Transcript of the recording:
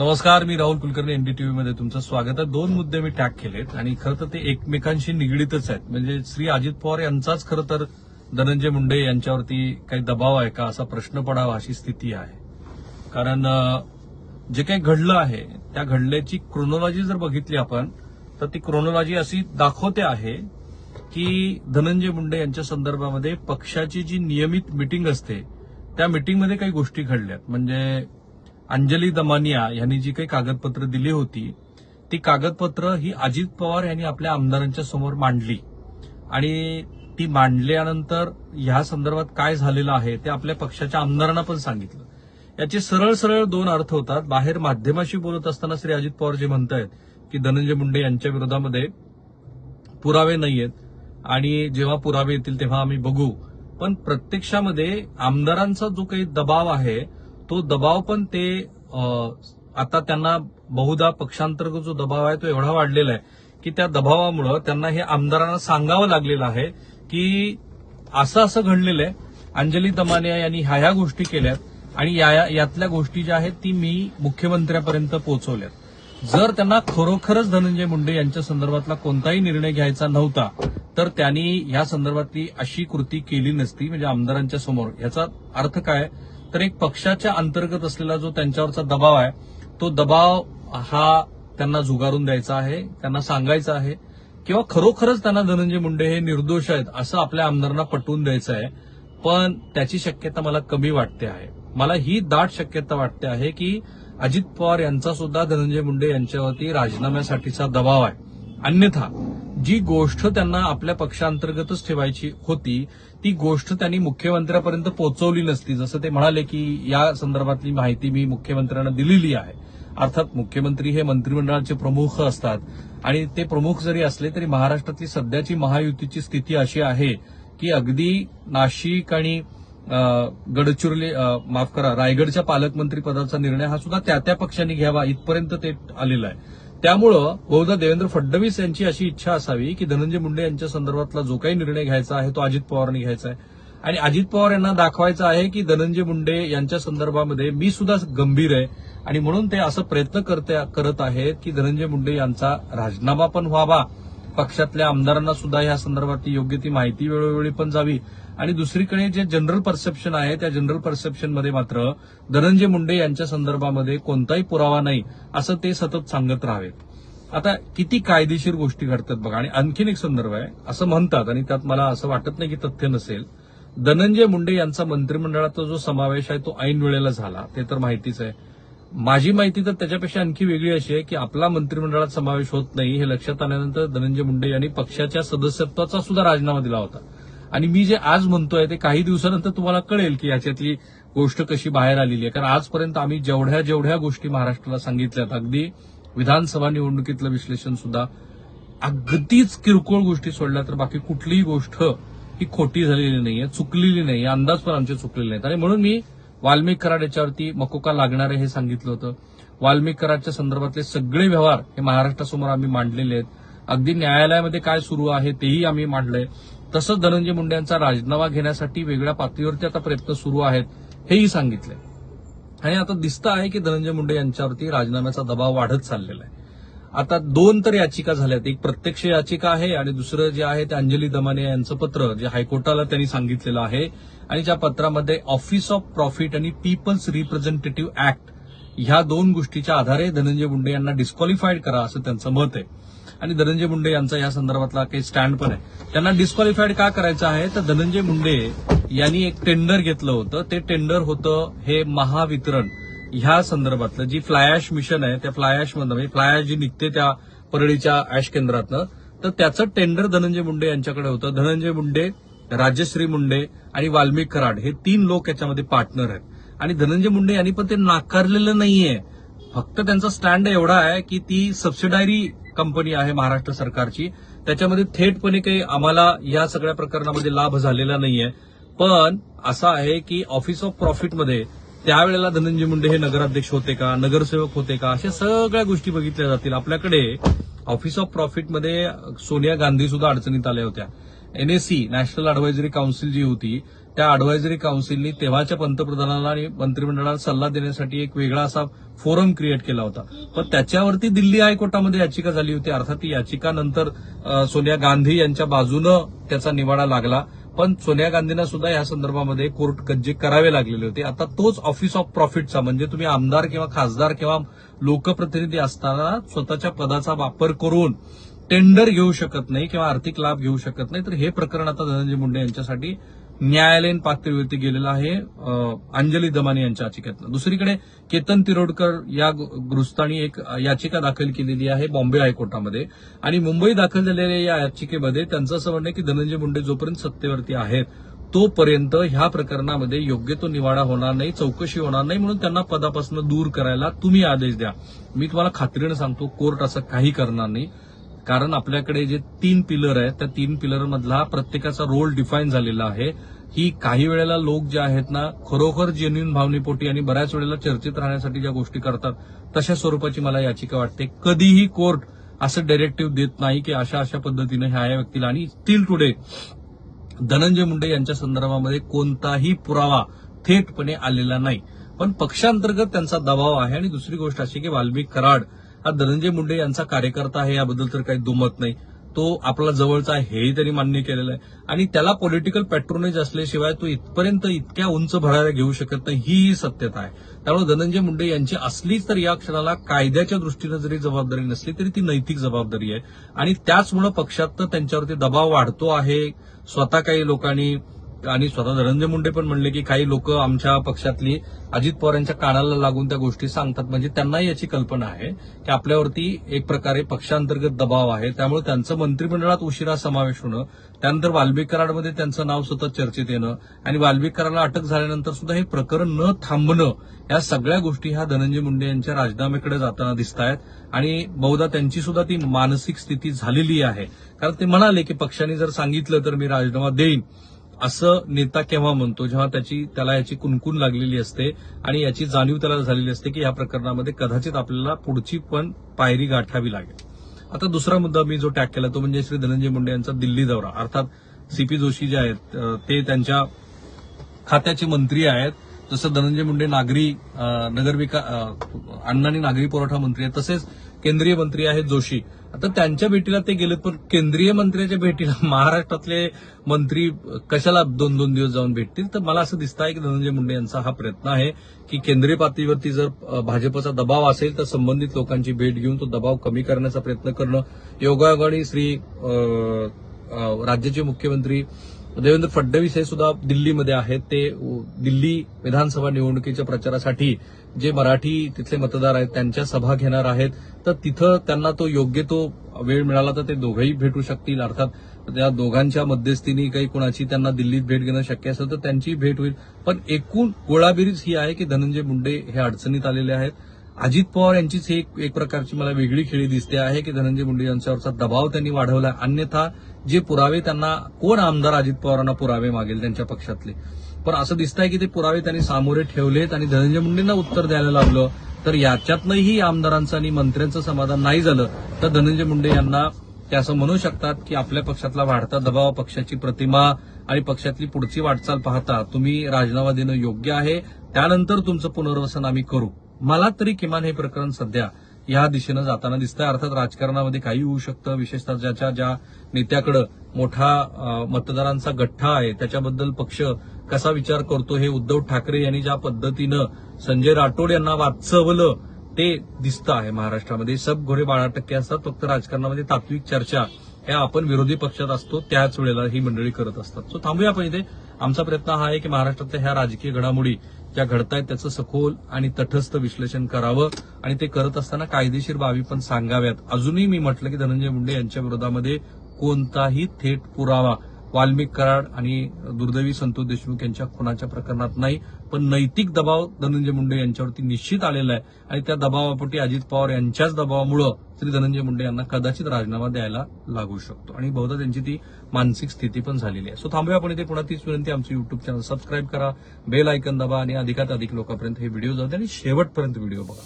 नमस्कार, मी राहुल कुलकर्णी. एनडीटीव्ही मध्ये तुमचं स्वागत आहे. दोन मुद्दे मी टॅग केलेत आणि खरं तर ते एकमेकांशी निगडीतच आहेत. म्हणजे श्री अजित पवार यांचाच खरं तर धनंजय मुंडे यांच्यावरती काही दबाव आहे का असा प्रश्न पडावा अशी स्थिती आहे. कारण जे काही घडलं आहे त्या घडल्याची क्रोनॉलॉजी जर बघितली आपण तर ती क्रोनॉलॉजी अशी दाखवते आहे की धनंजय मुंडे यांच्या संदर्भामध्ये पक्षाची जी नियमित मिटिंग असते त्या मिटिंगमध्ये काही गोष्टी घडल्यात. म्हणजे अंजली दमानिया यांनी जी काही कागदपत्र दिली होती ती कागदपत्र ही अजित पवार यांनी आपल्या आमदारांच्या समोर मांडली आणि ती मांडल्यानंतर ह्या संदर्भात काय झालेलं आहे ते आपल्या पक्षाच्या आमदारांना पण सांगितलं. याचे सरळ सरळ दोन अर्थ होतात. बाहेर माध्यमाशी बोलत असताना श्री अजित पवार जे म्हणतायत की धनंजय मुंडे यांच्या विरोधामध्ये पुरावे नाहीयेत आणि जेव्हा पुरावे येतील तेव्हा आम्ही बघू, पण प्रत्यक्षामध्ये आमदारांचा जो काही दबाव आहे तो दबाव पण ते आता त्यांना बहुधा पक्षांतर्गत जो दबाव आहे तो एवढा वाढलेला आहे की त्या दबावामुळे त्यांना हे आमदारांना सांगावं लागलेलं आहे की असं असं घडलेलं आहे, अंजली दमानिया यांनी ह्या गोष्टी केल्यात आणि यातल्या गोष्टी ज्या आहेत ती मी मुख्यमंत्र्यापर्यंत पोहोचवल्यात. जर त्यांना खरोखरच धनंजय मुंडे यांच्या संदर्भातला कोणताही निर्णय घ्यायचा नव्हता तर त्यांनी या संदर्भातली अशी कृती केली नसती. म्हणजे आमदारांच्या समोर याचा अर्थ काय तर एक पक्षाच्या अंतर्गत असलेला जो त्यांच्यावरचा दबाव आहे तो दबाव हा त्यांना झुगारून द्यायचा आहे, त्यांना सांगायचं आहे किंवा खरोखरच त्यांना धनंजय मुंडे हे निर्दोष आहेत असं आपल्या आमदारांना पटवून द्यायचं आहे. पण त्याची शक्यता मला कमी वाटते आहे. मला ही दाट शक्यता वाटते आहे की अजित पवार यांचा सुद्धा धनंजय मुंडे यांच्यावरती राजीनाम्यासाठीचा दबाव आहे. अन्यथा जी गोष्ट त्यांना आपल्या पक्षांतर्गतच ठेवायची होती ती गोष्ट त्यांनी मुख्यमंत्र्यापर्यंत पोहोचवली नसती. जसं ते म्हणाले की या संदर्भातली माहिती मी मुख्यमंत्र्यांना दिलेली आहे. अर्थात मुख्यमंत्री हे मंत्रिमंडळाचे प्रमुख असतात आणि ते प्रमुख जरी असले तरी महाराष्ट्रातली सध्याची महायुतीची स्थिती अशी आहे की अगदी नाशिक आणि रायगडच्या पालकमंत्री पदाचा निर्णय हा सुद्धा त्या पक्षांनी घ्यावा इथपर्यंत ते आलेलं आहे. त्यामुळं बहुधा देवेंद्र फडणवीस यांची अशी इच्छा असावी की धनंजय मुंडे यांच्या संदर्भातला जो काही निर्णय घ्यायचा आहे तो अजित पवारांनी घ्यायचा आहे आणि अजित पवार यांना दाखवायचं आहे की धनंजय मुंडे यांच्या संदर्भामध्ये मी सुद्धा गंभीर आहे आणि म्हणून ते असं प्रयत्न करत आहेत की धनंजय मुंडे यांचा राजीनामा पण व्हावा, पक्षातल्या आमदारांना सुद्धा या संदर्भातली योग्य ती माहिती वेळोवेळी पण जावी आणि दुसरीकडे जे जनरल परसेप्शन आहे त्या जनरल परसेप्शनमध्ये मात्र धनंजय मुंडे यांच्या संदर्भामध्ये कोणताही पुरावा नाही असं ते सतत सांगत राहावेत. आता किती कायदेशीर गोष्टी घडतात बघा. आणि आणखीन एक संदर्भ आहे, असं म्हणतात आणि त्यात मला असं वाटत नाही की तथ्य नसेल, धनंजय मुंडे यांचा मंत्रिमंडळाचा जो समावेश आहे तो ऐन वेळेला झाला ते तर माहितीच आहे. माझी माहिती तर त्याच्यापेक्षा आणखी वेगळी अशी आहे की आपला मंत्रिमंडळात समावेश होत नाही हे लक्षात आल्यानंतर धनंजय मुंडे यांनी पक्षाच्या सदस्यत्वाचा सुद्धा राजीनामा दिला होता. आणि मी जे आज म्हणतोय ते काही दिवसानंतर तुम्हाला कळेल की याच्यातली गोष्ट कशी बाहेर आलेली आहे. कारण आजपर्यंत आम्ही जेवढ्या गोष्टी महाराष्ट्राला सांगितल्यात, अगदी विधानसभा निवडणुकीतलं विश्लेषण सुद्धा, अगदीच किरकोळ गोष्टी सोडल्या तर बाकी कुठलीही गोष्ट ही खोटी झालेली नाहीये, चुकलेली नाहीये, अंदाज पण आमचे चुकलेले नाहीत. आणि म्हणून मी वाल्मिक कराड याच्यावरती मकोका लागणार आहे हे सांगितलं होतं. वाल्मिक कराडच्या संदर्भातले सगळे व्यवहार हे महाराष्ट्रासमोर आम्ही मांडलेले आहेत. अगदी न्यायालयामध्ये काय सुरू आहे तेही आम्ही मांडलंय. तसंच धनंजय मुंडे यांचा राजीनामा घेण्यासाठी वेगळ्या पातळीवरती आता प्रयत्न सुरू आहेत हेही सांगितलंय. आणि आता दिसतं आहे की धनंजय मुंडे यांच्यावरती राजीनाम्याचा दबाव वाढत चाललेला आहे. आता दोन तर याचिका झाल्यात. एक प्रत्यक्ष याचिका आहे आणि दुसरं जे आहे ते अंजली दमानिया यांचं पत्र जे हायकोर्टाला त्यांनी सांगितलेलं आहे आणि ज्या पत्रामध्ये ऑफिस ऑफ प्रॉफिट आणि पीपल्स रिप्रेझेंटेटिव्ह ऍक्ट ह्या दोन गोष्टीच्या आधारे धनंजय मुंडे यांना डिस्क्वालिफाईड करा असं त्यांचं मत आहे. आणि धनंजय मुंडे यांचा या संदर्भातला काही स्टँड पण आहे. त्यांना डिस्क्वालिफाईड का करायचं आहे तर धनंजय मुंडे यांनी एक टेंडर घेतलं होतं. ते टेंडर होतं हे महावितरण ह्या संदर्भातलं जी फ्लाय ऍश मिशन आहे त्या फ्लाय ऍश मधनं, म्हणजे फ्लाय ऍश जी निघते त्या परळीच्या ऍश केंद्रातनं, तर त्याचं टेंडर धनंजय मुंडे यांच्याकडे होतं. धनंजय मुंडे, राजश्री मुंडे आणि वाल्मिक कराड हे तीन लोक याच्यामध्ये पार्टनर आहेत. आणि धनंजय मुंडे यांनी पण ते नाकारलेलं नाहीये. फक्त त्यांचा स्टँड एवढा आहे की ती सबसिडायरी कंपनी आहे महाराष्ट्र सरकारची, त्याच्यामध्ये थेटपणे काही आम्हाला या सगळ्या प्रकरणामध्ये लाभ झालेला नाहीये. पण असं आहे की ऑफिस ऑफ प्रॉफिटमध्ये त्यावेळेला धनंजय मुंडे हे नगराध्यक्ष होते का, नगरसेवक होते का, अशा सगळ्या गोष्टी बघितल्या जातील. आपल्याकडे ऑफिस ऑफ प्रॉफिटमध्ये सोनिया गांधी सुद्धा अडचणीत आल्या होत्या. NAC नॅशनल अॅडव्हायझरी काउन्सिल जी होती त्या अॅडव्हायझरी काउन्सिलनी तेव्हाच्या पंतप्रधानांना आणि मंत्रिमंडळाला सल्ला देण्यासाठी एक वेगळा असा फोरम क्रिएट केला होता. पण त्याच्यावरती दिल्ली हायकोर्टामध्ये याचिका झाली होती. अर्थात ती याचिका नंतर सोनिया गांधी यांच्या बाजूनं त्याचा निवाडा लागला. पण सोनिया गांधींना सुद्धा या संदर्भामध्ये कोर्ट कज्जे करावे लागलेले होते. आता तोच ऑफिस ऑफ प्रॉफिटचा म्हणजे तुम्ही आमदार किंवा खासदार किंवा लोकप्रतिनिधी असताना स्वतःच्या पदाचा वापर करून टेंडर घेऊ शकत नाही किंवा आर्थिक लाभ घेऊ शकत नाही. तर हे प्रकरण आता धनंजय मुंडे यांच्यासाठी न्यायालयीन पातळीवरती गेलेलं आहे अंजली दमानी यांच्या याचिकेतनं. दुसरीकडे केतन तिरोडकर या गृहस्थांनी एक याचिका दाखल केलेली आहे बॉम्बे हायकोर्टामध्ये आणि मुंबई दाखल झालेल्या या याचिकेमध्ये त्यांचं असं म्हणणं आहे की धनंजय मुंडे जोपर्यंत सत्तेवरती आहेत तोपर्यंत ह्या प्रकरणामध्ये योग्य तो निवाडा होणार नाही, चौकशी होणार नाही, म्हणून त्यांना पदापासून दूर करायला तुम्ही आदेश द्या. मी तुम्हाला खात्रीने सांगतो कोर्ट असं काही करणार नाही. कारण आपल्याकडे जे 3 पिलर आहेत त्या 3 पिलर मधला प्रत्येकाचा रोल डिफाईन झालेला आहे. ही काही वेळेला लोक जे आहेत ना खरोखर जेन्युइन भावनेपोटी आणि बऱ्याच वेळेला चर्चेत राहण्यासाठी ज्या गोष्टी करतात तशा स्वरूपाची मला याचिका वाटते. कधीही कोर्ट असं डायरेक्टिव्ह देत नाही की अशा अशा पद्धतीने ह्या व्यक्तीला, आणि स्टील टुडे धनंजय मुंडे यांच्या संदर्भामध्ये कोणताही पुरावा थेटपणे आलेला नाही. पण पक्षांतर्गत त्यांचा दबाव आहे. आणि दुसरी गोष्ट अशी की वाल्मिक कराड हा धनंजय मुंडे यांचा कार्यकर्ता आहे याबद्दल तर काही दुमत नाही. तो आपला जवळचा आहे हेही त्यांनी मान्य केलेलं आहे. आणि त्याला पॉलिटिकल पॅट्रोनेज असल्याशिवाय तो इथपर्यंत इतक्या उंच भराऱ्या घेऊ शकत नाही ही सत्यता आहे. त्यामुळे धनंजय मुंडे यांची असलीच तर या क्षणाला कायद्याच्या दृष्टीनं जरी जबाबदारी नसली तरी ती नैतिक जबाबदारी आहे. आणि त्याचमुळे पक्षात तर त्यांच्यावरती दबाव वाढतो आहे. स्वतः काही लोकांनी आणि स्वतः धनंजय मुंडे पण म्हणले की काही लोक आमच्या पक्षातली अजित पवार यांच्या कानाला लागून त्या गोष्टी सांगतात. म्हणजे त्यांनाही याची कल्पना आहे की आपल्यावरती एक प्रकारे पक्षांतर्गत दबाव आहे. त्यामुळे त्यांचं मंत्रिमंडळात उशिरा समावेश होणं, त्यानंतर वाल्मिक कराडमध्ये त्यांचं नाव सतत चर्चेत येणं आणि वाल्मिक कराडला अटक झाल्यानंतर सुद्धा हे प्रकरण न थांबणं, या सगळ्या गोष्टी ह्या धनंजय मुंडे यांच्या राजीनाम्याकडे जाताना दिसत आहेत. आणि बहुधा त्यांची सुद्धा ती मानसिक स्थिती झालेली आहे. कारण ते म्हणाले की पक्षाने जर सांगितलं तर मी राजीनामा देईन. असं नेता केव्हा म्हणतो जेव्हा त्याला याची कुणकुण लागलेली असते आणि याची जाणीव त्याला झालेली असते की या प्रकरणामध्ये कदाचित आपल्याला पुढची पण पायरी गाठावी लागेल. आता दुसरा मुद्दा मी जो टॅग केला तो म्हणजे श्री धनंजय मुंडे यांचा दिल्ली दौरा. अर्थात CP जोशी जे आहेत ते त्यांच्या खात्याचे मंत्री आहेत. जसं धनंजय मुंडे अन्न आणि नागरी पुरवठा मंत्री आहेत तसेच केंद्रीय मंत्री आहेत जोशी. आता त्यांच्या भेटीला ते गेलेत, पण केंद्रीय मंत्र्याच्या भेटीला महाराष्ट्रातले मंत्री कशाला 2-2 दिवस जाऊन भेटतील. तर मला असं दिसतं आहे की धनंजय मुंडे यांचा हा प्रयत्न आहे की केंद्रीय पातळीवरती जर भाजपचा दबाव असेल तर संबंधित लोकांची भेट घेऊन तो दबाव कमी करण्याचा प्रयत्न करणं. योगायोगाने राज्याचे मुख्यमंत्री देवेंद्र फडणवीस हे सुद्धा दिल्लीमध्ये आहेत. ते दिल्ली विधानसभा निवडणुकीच्या प्रचारासाठी जे मराठी तिथले मतदार आहेत त्यांच्या सभा घेणार आहेत. तर तिथं त्यांना तो योग्य तो वेळ मिळाला तर ते दोघंही भेटू शकतील. अर्थात त्या दोघांच्या मध्यस्थीने काही कुणाची त्यांना दिल्लीत भेट घेणं शक्य असेल तर त्यांची भेट होईल. पण एकूण गोळाबेरीज ही आहे की धनंजय मुंडे हे अडचणीत आलेले आहेत. अजित पवार यांचीच एक प्रकारची मला वेगळी खेळी दिसते आहे की धनंजय मुंडे यांच्यावरचा दबाव त्यांनी वाढवला. अन्यथा जे पुरावे त्यांना कोण आमदार अजित पवारांना पुरावे मागेल त्यांच्या पक्षातले, पण असं दिसतंय की ते पुरावे त्यांनी सामोरे ठेवलेत आणि धनंजय मुंडेंना उत्तर द्यायला लागलं. तर याच्यातनंही आमदारांचं आणि मंत्र्यांचं समाधान नाही झालं तर धनंजय मुंडे यांना ते असं म्हणू शकतात की आपल्या पक्षातला वाढता दबाव, पक्षाची प्रतिमा आणि पक्षातली पुढची वाटचाल पाहता तुम्ही राजीनामा देणं योग्य आहे. त्यानंतर तुमचं पुनर्वसन आम्ही करू. मला तरी किमान हे प्रकरण सध्या या दिशेनं जाताना दिसतंय. अर्थात राजकारणामध्ये काही होऊ शकतं, विशेषतः ज्या नेत्याकडे मोठा मतदारांचा गठ्ठा आहे त्याच्याबद्दल पक्ष कसा विचार करतो हे उद्धव ठाकरे यांनी ज्या पद्धतीनं संजय राठोड यांना वाचवलं ते दिसतं आहे महाराष्ट्रामध्ये. सब घोडे 12% असतात. फक्त राजकारणामध्ये तात्विक चर्चा ह्या आपण विरोधी पक्षात असतो त्याच वेळेला ही मंडळी करत असतात. सो थांबूया आपण इथे. आमचा प्रयत्न हा आहे की महाराष्ट्रातल्या ह्या राजकीय घडामोडी ज्या घडतायत त्याचं सखोल आणि तटस्थ विश्लेषण करावं आणि ते करत असताना कायदेशीर बाबी पण सांगाव्यात. अजूनही मी म्हटलं की धनंजय मुंडे यांच्या विरोधामध्ये कोणताही थेट पुरावा वाल्मिक कराड आणि दुर्दैवी संतोष देशमुख यांच्या खुनाच्या प्रकरणात नाही, पण नैतिक दबाव धनंजय मुंडे यांच्यावरती निश्चित आलेला आहे आणि त्या दबावापोटी अजित पवार यांच्याच दबावामुळे श्री धनंजय मुंडे यांना कदाचित राजीनामा द्यायला लागू शकतो आणि बहुधा त्यांची ती मानसिक स्थिती पण झालेली आहे. सो थांबूया आपण इथे. पुन्हा तीच विनंती, आमचं युट्यूब चॅनल सबस्क्राईब करा, बेल आयकन दाबा आणि अधिकाधिक लोकांपर्यंत हे व्हिडिओ जाऊ द्या आणि शेवटपर्यंत व्हिडिओ बघा.